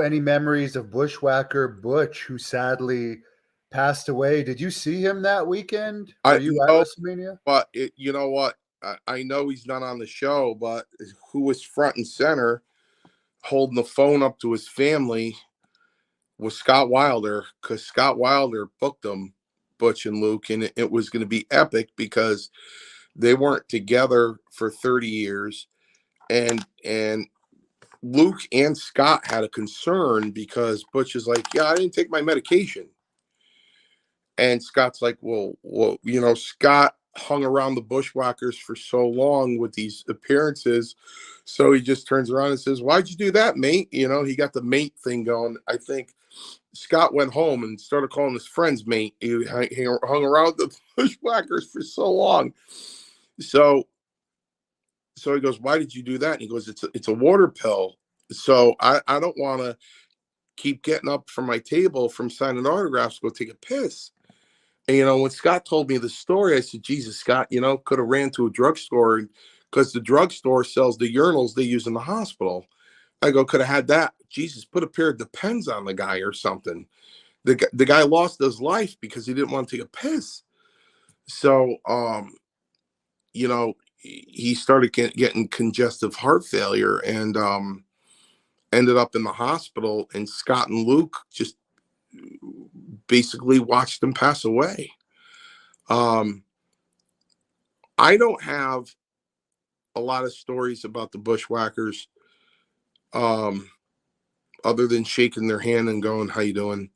Any memories of Bushwacker Butch, who sadly passed away? Did you see him that weekend? Were I you at know, WrestleMania? but you know what? I know he's not on the show, but who was front and center holding the phone up to his family was Scott Wilder, because Scott Wilder booked them, Butch and Luke, and it was going to be epic because they weren't together for 30 years, and Luke and Scott had a concern because Butch is like, yeah, I didn't take my medication. And Scott's like, well, Scott hung around the Bushwhackers for so long with these appearances. So he just turns around and says, why'd you do that, mate? He got the mate thing going. I think Scott went home and started calling his friends mate. He hung around the Bushwhackers for so long. So he goes, why did you do that? And he goes, it's a water pill. So I don't want to keep getting up from my table from signing autographs to go take a piss. And, when Scott told me the story, I said, Jesus, Scott, could have ran to a drugstore because the drugstore sells the urinals they use in the hospital. I go, could have had that. Jesus, put a pair of Depends on the guy or something. The guy lost his life because he didn't want to take a piss. So, he started getting congestive heart failure and ended up in the hospital. And Scott and Luke just basically watched him pass away. I don't have a lot of stories about the Bushwhackers, other than shaking their hand and going, "How you doing?"